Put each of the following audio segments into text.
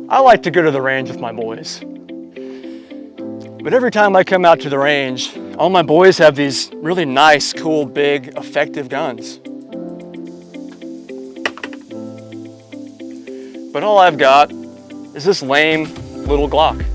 I like to go to the range with my boys. But every time I come out to the range, all my boys have these really nice, cool, big, effective guns. But all I've got is this lame little Glock.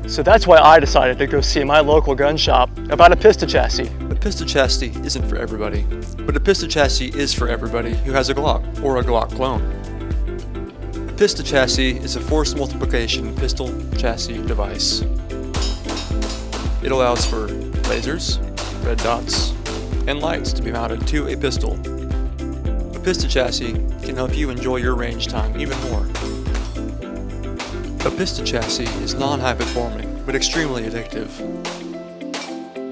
So that's why I decided to go see my local gun shop about a pistol chassis. A pistol chassis isn't for everybody, but a pistol chassis is for everybody who has a Glock or a Glock clone. A pistol chassis is a force multiplication pistol chassis device. It allows for lasers, red dots, and lights to be mounted to a pistol. A pistol chassis can help you enjoy your range time even more. A pistol chassis is non-high performing, but extremely addictive.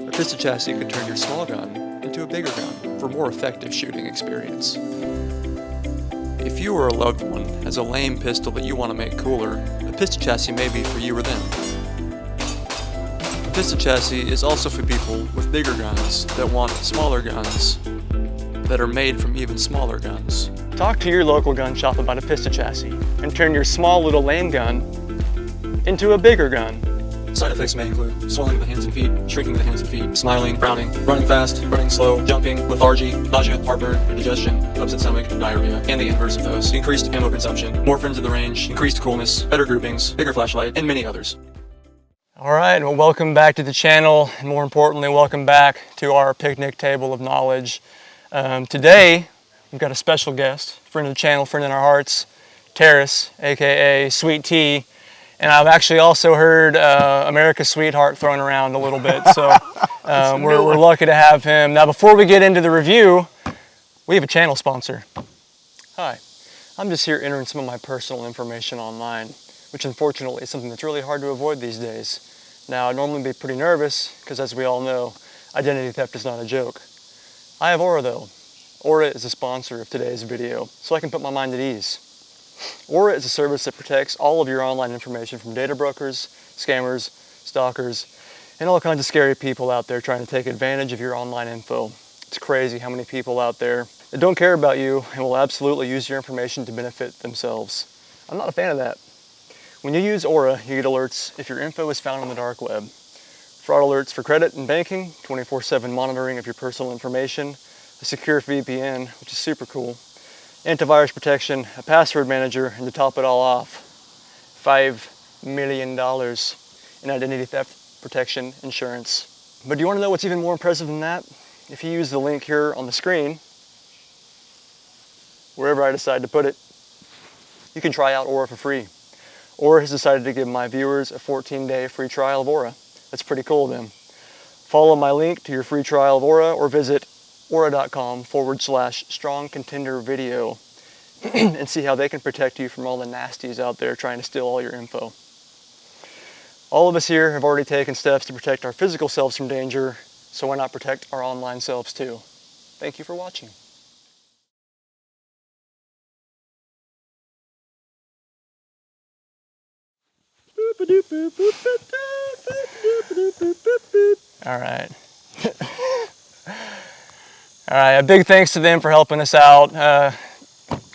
A pistol chassis could turn your small gun into a bigger gun for more effective shooting experience. If you or a loved one has a lame pistol that you want to make cooler, a pistol chassis may be for you or them. A pistol chassis is also for people with bigger guns that want smaller guns that are made from even smaller guns. Talk to your local gun shop about a pistol chassis and turn your small little lame gun into a bigger gun. Side effects may include swelling of the hands and feet, shrinking of the hands and feet, smiling, frowning, running fast, running slow, jumping, lethargy, nausea, heartburn, indigestion, upset stomach, diarrhea, and the inverse of those. Increased ammo consumption, more friends at the range, increased coolness, better groupings, bigger flashlight, and many others. All right, well, welcome back to the channel, and more importantly, welcome back to our picnic table of knowledge. Today, we've got a special guest, friend of the channel, friend in our hearts, Terrace, aka Sweet Tea. And I've actually also heard America's Sweetheart thrown around a little bit, so we're lucky to have him. Now, before we get into the review, we have a channel sponsor. Hi, I'm just here entering some of my personal information online, which unfortunately is something that's really hard to avoid these days. Now, I'd normally be pretty nervous, because as we all know, identity theft is not a joke. I have Aura though. Aura is a sponsor of today's video, so I can put my mind at ease. Aura is a service that protects all of your online information from data brokers, scammers, stalkers, and all kinds of scary people out there trying to take advantage of your online info. It's crazy how many people out there that don't care about you and will absolutely use your information to benefit themselves. I'm not a fan of that. When you use Aura, you get alerts if your info is found on the dark web. Fraud alerts for credit and banking, 24/7 monitoring of your personal information, a secure VPN, which is super cool, antivirus protection, a password manager, and to top it all off, $5 million in identity theft protection insurance. But do you want to know what's even more impressive than that? If you use the link here on the screen, wherever I decide to put it, you can try out Aura for free. Aura has decided to give my viewers a 14-day free trial of Aura. That's pretty cool of them. Follow my link to your free trial of Aura or visit aura.com/strongcontendervideo and see how they can protect you from all the nasties out there trying to steal all your info. All of us here have already taken steps to protect our physical selves from danger, so why not protect our online selves too? Thank you for watching. All right. All right, a big thanks to them for helping us out.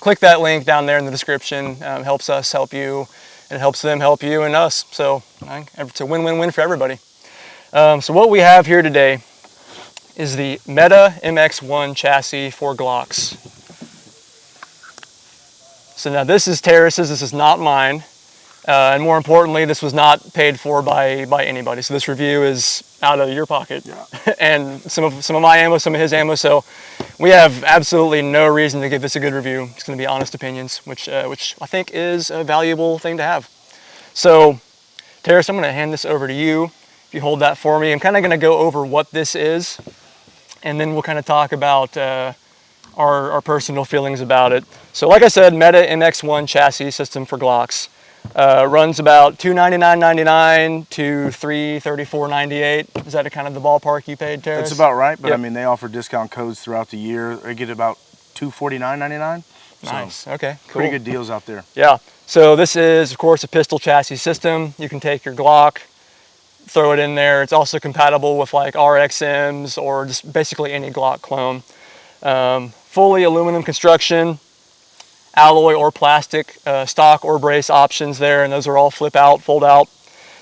Click that link down there in the description. Helps us help you, and it helps them help you and us. So it's a win-win-win for everybody. So what we have here today is the Meta MX-1 chassis for Glocks. So now this is Terrace's, this is not mine. And more importantly, this was not paid for by anybody. So this review is out of your pocket. Yeah. And some of my ammo, some of his ammo. So we have absolutely no reason to give this a good review. It's going to be honest opinions, which I think is a valuable thing to have. So Terrace, I'm going to hand this over to you. If you hold that for me, I'm kind of going to go over what this is, and then we'll kind of talk about our personal feelings about it. So like I said, Meta MX-1 chassis system for Glocks. Runs about $299.99 to $334.98. Is that kind of the ballpark you paid, Terrace? That's about right, but yep. I mean, they offer discount codes throughout the year. They get about $249.99. Nice, so okay, cool. Pretty good deals out there. Yeah, so this is, of course, a pistol chassis system. You can take your Glock, throw it in there. It's also compatible with like RXMs or just basically any Glock clone. fully aluminum construction, alloy or plastic, stock or brace options there, and those are all flip out, fold out,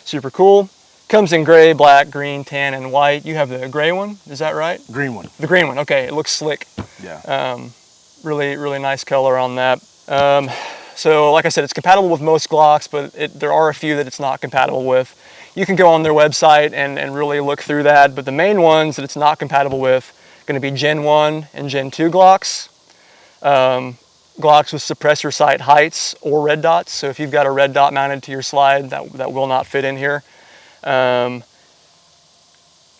super cool. Comes in gray, black, green, tan, and white. You have the gray one, is that right? Green one. The green one, okay, it looks slick. Yeah. Really, really nice color on that. So like I said, it's compatible with most Glocks, but there are a few that it's not compatible with. You can go on their website and really look through that, but the main ones that it's not compatible with are going to be Gen 1 and Gen 2 Glocks. Glocks with suppressor sight heights or red dots. So if you've got a red dot mounted to your slide, that will not fit in here.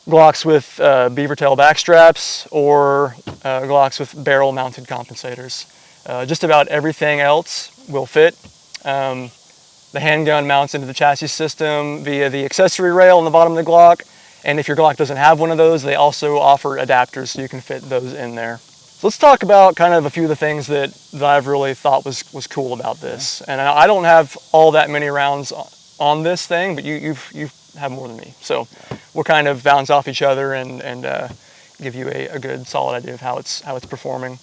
Glocks with beaver tail back straps, or Glocks with barrel mounted compensators. Just about everything else will fit. The handgun mounts into the chassis system via the accessory rail on the bottom of the Glock. And if your Glock doesn't have one of those, they also offer adapters so you can fit those in there. So let's talk about kind of a few of the things that I've really thought was cool about this. And I don't have all that many rounds on this thing, but you have more than me. So we'll kind of bounce off each other and give you a good solid idea of how it's performing.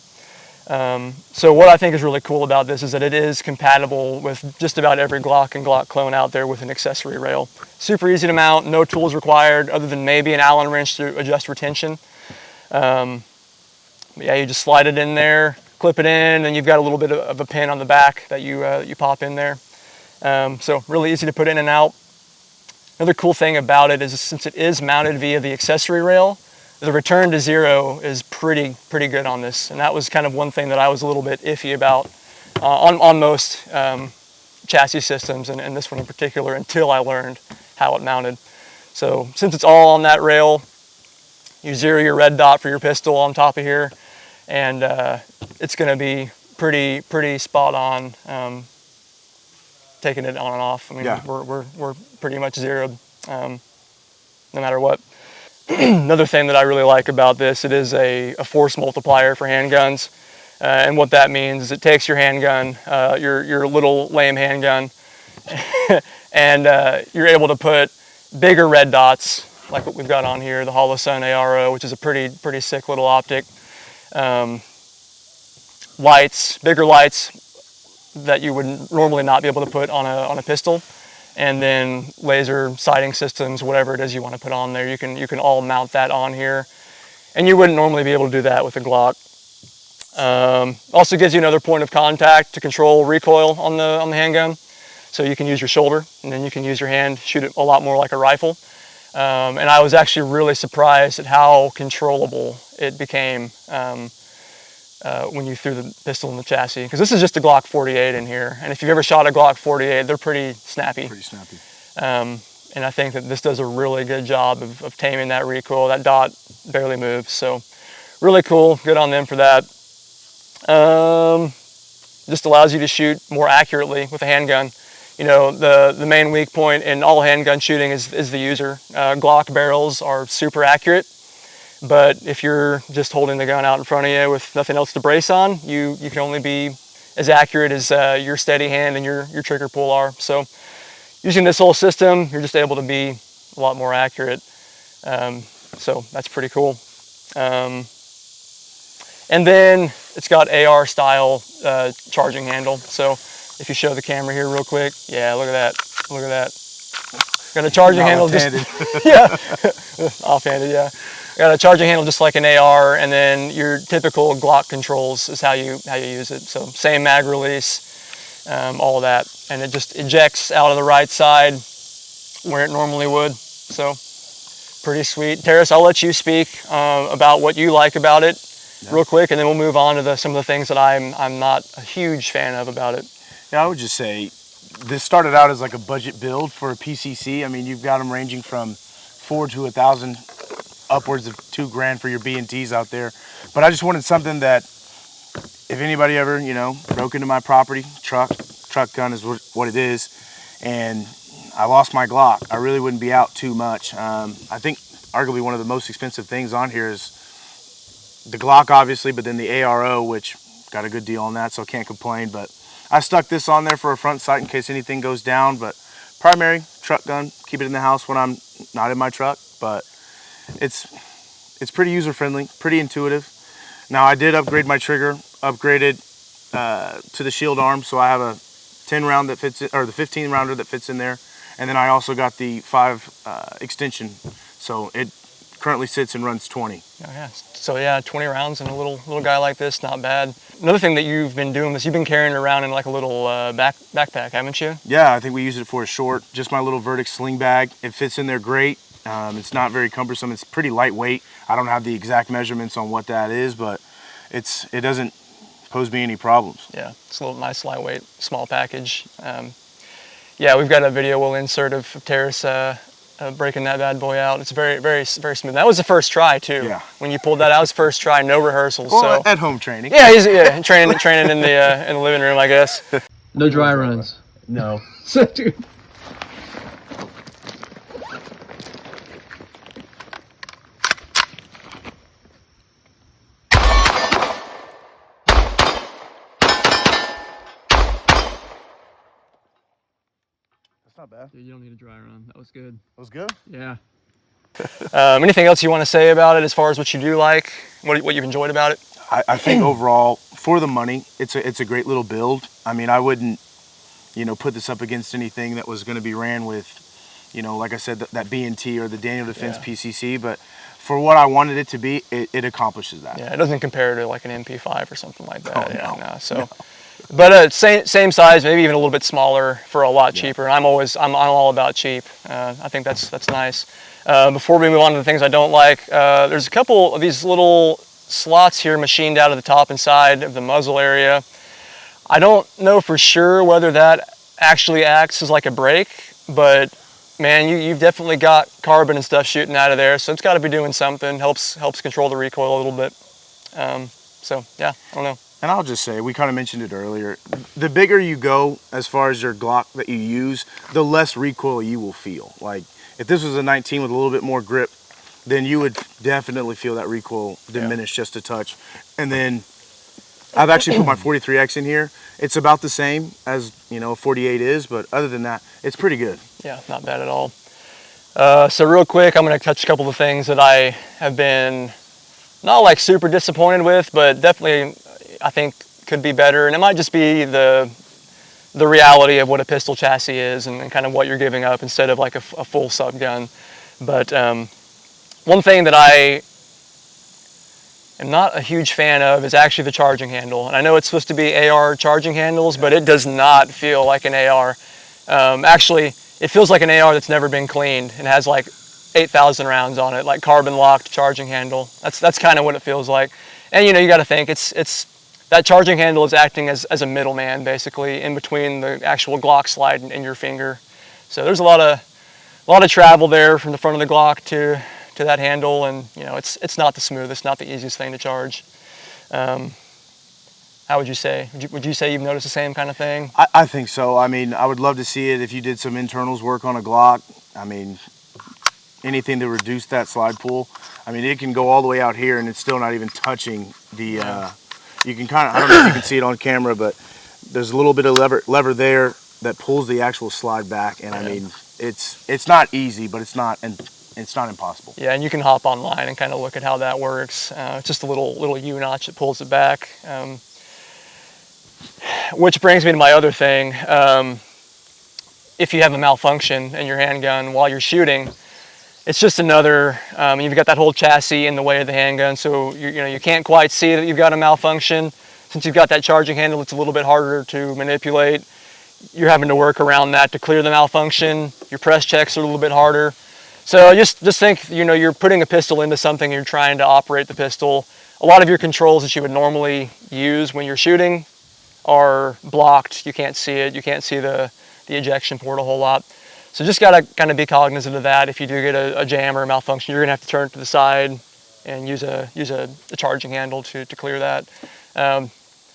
So what I think is really cool about this is that it is compatible with just about every Glock and Glock clone out there with an accessory rail. Super easy to mount, no tools required other than maybe an Allen wrench to adjust retention. Yeah, you just slide it in there, clip it in, and you've got a little bit of a pin on the back that you pop in there. So really easy to put in and out. Another cool thing about it is since it is mounted via the accessory rail, the return to zero is pretty good on this. And that was kind of one thing that I was a little bit iffy about on most chassis systems, and this one in particular, until I learned how it mounted. So since it's all on that rail, you zero your red dot for your pistol on top of here, and it's going to be pretty spot on taking it on and off. I mean, yeah. we're pretty much zeroed no matter what. Another thing that I really like about this, it is a force multiplier for handguns, and what that means is it takes your handgun, your little lame handgun, and you're able to put bigger red dots like what we've got on here, the Holosun ARO, which is a pretty sick little optic. Lights, bigger lights that you would normally not be able to put on a pistol, and then laser sighting systems, whatever it is you want to put on there. You can all mount that on here, and you wouldn't normally be able to do that with a Glock. Also gives you another point of contact to control recoil on the handgun, so you can use your shoulder, and then you can use your hand, shoot it a lot more like a rifle. And I was actually really surprised at how controllable it became when you threw the pistol in the chassis. Because this is just a Glock 48 in here, and if you've ever shot a Glock 48, they're pretty snappy. And I think that this does a really good job of taming that recoil. That dot barely moves, so really cool. Good on them for that. Just allows you to shoot more accurately with a handgun. You know, the main weak point in all handgun shooting is the user. Glock barrels are super accurate, but if you're just holding the gun out in front of you with nothing else to brace on, you can only be as accurate as your steady hand and your trigger pull are. So using this whole system, you're just able to be a lot more accurate. So that's pretty cool. And then it's got AR style charging handle. So if you show the camera here real quick, yeah, look at that, look at that. Got a charging handle, just yeah, offhanded, yeah. Got a charging handle just like an AR, and then your typical Glock controls is how you use it. So same mag release, all of that, and it just ejects out of the right side where it normally would. So pretty sweet. Terrace, I'll let you speak about what you like about it real quick, and then we'll move on to some of the things that I'm not a huge fan of about it. Yeah, I would just say this started out as like a budget build for a PCC. I mean, you've got them ranging from $4,000 to $1,000, upwards of $2,000 for your B&Ts out there. But I just wanted something that if anybody ever, you know, broke into my property, truck gun is what it is, and I lost my Glock, I really wouldn't be out too much. I think arguably one of the most expensive things on here is the Glock, obviously, but then the ARO, which got a good deal on that, so I can't complain. But I stuck this on there for a front sight in case anything goes down, but primary truck gun, keep it in the house when I'm not in my truck. But it's pretty user-friendly, pretty intuitive. Now I did upgrade my trigger, upgraded to the shield arm, so I have a 10 round that fits in, or the 15 rounder that fits in there, and then I also got the 5 extension, so it currently sits and runs 20. Oh yeah, so yeah, 20 rounds and a little guy like this, not bad. Another thing that you've been doing is you've been carrying it around in like a little backpack, haven't you? Yeah, I think we used it for a short, just my little Verdict sling bag. It fits in there great. It's not very cumbersome. It's pretty lightweight. I don't have the exact measurements on what that is, but it doesn't pose me any problems. Yeah, it's a little nice, lightweight, small package. Yeah, we've got a video we'll insert of Terrace breaking that bad boy out. It's very, very, very smooth. That was the first try too. Yeah. When you pulled that out, it was first try, no rehearsals. Well, so at home training. yeah, training in the living room, I guess. No dry runs. No. Dude. That's not bad. Yeah, you don't need a dry run. That was good. That was good? Yeah. Anything else you want to say about it as far as what you do like, what you've enjoyed about it? I think overall, for the money, it's a great little build. I mean, I wouldn't, put this up against anything that was going to be ran with, like I said, that B&T or the Daniel Defense PCC, but for what I wanted it to be, it accomplishes that. Yeah, it doesn't compare to like an MP5 or something like that. Oh, yeah, no. no. So, no. But same size, maybe even a little bit smaller for a lot cheaper. And I'm all about cheap. I think that's nice. Before we move on to the things I don't like, there's a couple of these little slots here machined out of the top and side of the muzzle area. I don't know for sure whether that actually acts as like a brake, but man, you've definitely got carbon and stuff shooting out of there, so it's got to be doing something. Helps control the recoil a little bit. So yeah, I don't know. And I'll just say, we kind of mentioned it earlier, the bigger you go as far as your Glock that you use, the less recoil you will feel. Like, if this was a 19 with a little bit more grip, then you would definitely feel that recoil diminish just a touch. And then I've actually put my 43X in here. It's about the same as, a 48 is, but other than that, it's pretty good. Yeah, not bad at all. So real quick, I'm going to touch a couple of things that I have been not like super disappointed with, but definitely I think could be better. And it might just be the reality of what a pistol chassis is and kind of what you're giving up instead of like a full sub gun. But one thing that I am not a huge fan of is actually the charging handle. And I know it's supposed to be AR charging handles, but it does not feel like an AR. Actually, it feels like an AR that's never been cleaned and has like 8,000 rounds on it, like carbon locked charging handle. That's kind of what it feels like. And you got to think it's that charging handle is acting as a middleman basically in between the actual Glock slide and your finger. So there's a lot of travel there from the front of the Glock to that handle, and it's not the smoothest, not the easiest thing to charge. How would you say? Would you say you've noticed the same kind of thing? I think so. I mean, I would love to see it if you did some internals work on a Glock. I mean, anything to reduce that slide pull. I mean, it can go all the way out here and it's still not even touching the, you can kind of, I don't know if you can see it on camera, but there's a little bit of lever there that pulls the actual slide back. And I mean, it's not easy, but it's not impossible. Yeah, and you can hop online and kind of look at how that works. It's just a little U-notch that pulls it back. Which brings me to my other thing. If you have a malfunction in your handgun while you're shooting, it's just another, you've got that whole chassis in the way of the handgun, so you can't quite see that you've got a malfunction. Since you've got that charging handle, it's a little bit harder to manipulate. You're having to work around that to clear the malfunction. Your press checks are a little bit harder. So just think, you're putting a pistol into something, you're trying to operate the pistol. A lot of your controls that you would normally use when you're shooting are blocked. You can't see it. You can't see the ejection port a whole lot. So just got to kind of be cognizant of that. If you do get a jam or a malfunction, you're going to have to turn it to the side and use a charging handle to clear that.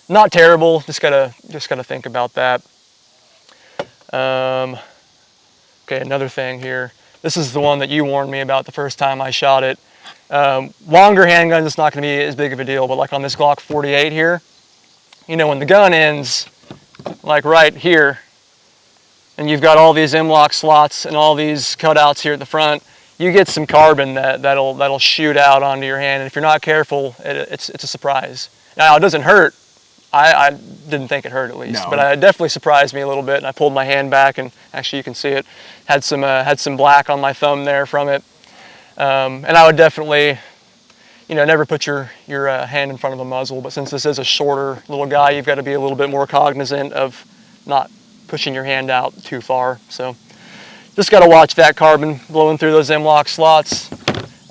Not terrible. Just gotta think about that. Okay, another thing here. This is the one that you warned me about the first time I shot it. Longer handguns, it's not going to be as big of a deal, but like on this Glock 48 here, when the gun ends, like right here, and you've got all these M-lock slots and all these cutouts here at the front, you get some carbon that'll shoot out onto your hand, and if you're not careful, it's a surprise. Now, it doesn't hurt. I didn't think it hurt, at least, but it definitely surprised me a little bit, and I pulled my hand back, and actually you can see it had some black on my thumb there from it. And I would definitely, never put your hand in front of a muzzle, but since this is a shorter little guy, you've got to be a little bit more cognizant of not pushing your hand out too far. So just got to watch that carbon blowing through those M-LOK slots,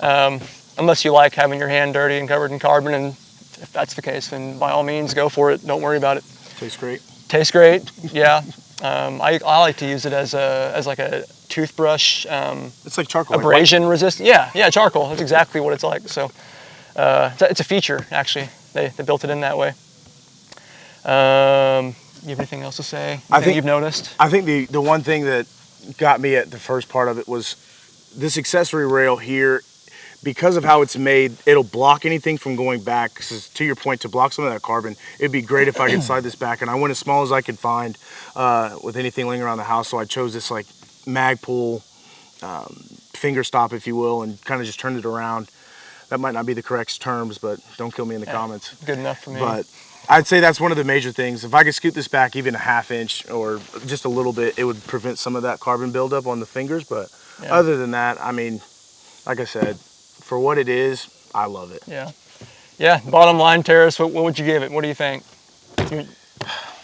unless you like having your hand dirty and covered in carbon, and if that's the case, then by all means, go for it. Don't worry about it. Tastes great. Tastes great, yeah. I like to use it as like a toothbrush. It's like charcoal. Abrasion resistant. Yeah, charcoal. That's exactly what it's like. So it's a feature, actually. They built it in that way. You have anything else to say? Anything you've noticed? I think the one thing that got me at the first part of it was this accessory rail here. Because of how it's made, it'll block anything from going back. Because to your point, to block some of that carbon, it'd be great if I could slide this back. And I went as small as I could find with anything laying around the house. So I chose this like mag pull, finger stop, if you will, and kind of just turned it around. That might not be the correct terms, but don't kill me in the comments. Good enough for me. But I'd say that's one of the major things. If I could scoot this back even a ½ inch or just a little bit, it would prevent some of that carbon buildup on the fingers. But other than that, I mean, like I said, for what it is, I love it. Yeah. Bottom line, Terrace, what would you give it? What do you think? Do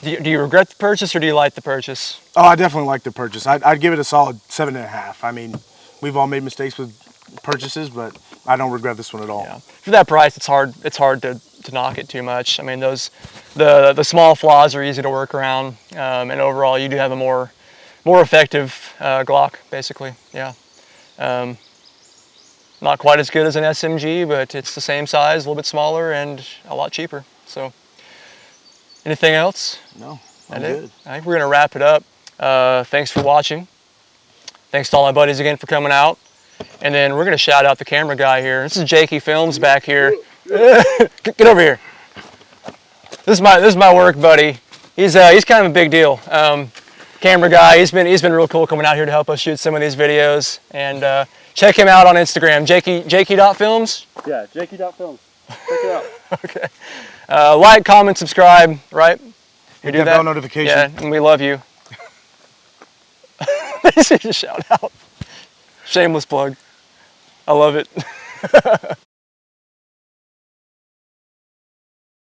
you regret the purchase, or do you like the purchase? Oh, I definitely like the purchase. I'd give it a solid 7.5. I mean, we've all made mistakes with purchases, but I don't regret this one at all. Yeah. For that price, it's hard to knock it too much. I mean, the small flaws are easy to work around, and overall, you do have a more effective Glock, basically. Yeah. Not quite as good as an SMG, but it's the same size, a little bit smaller, and a lot cheaper. So, anything else? No, I'm good. I think we're going to wrap it up. Thanks for watching. Thanks to all my buddies again for coming out. And then we're going to shout out the camera guy here. This is Jakey Films back here. Get over here. This is my work buddy. He's kind of a big deal. Camera guy. He's been real cool coming out here to help us shoot some of these videos. And check him out on Instagram. Jakey.films? Yeah, Jakey.films. Check it out. Okay. Like, comment, subscribe, right? Hit that bell notification. Yeah, and we love you. This is a shout out. Shameless plug. I love it.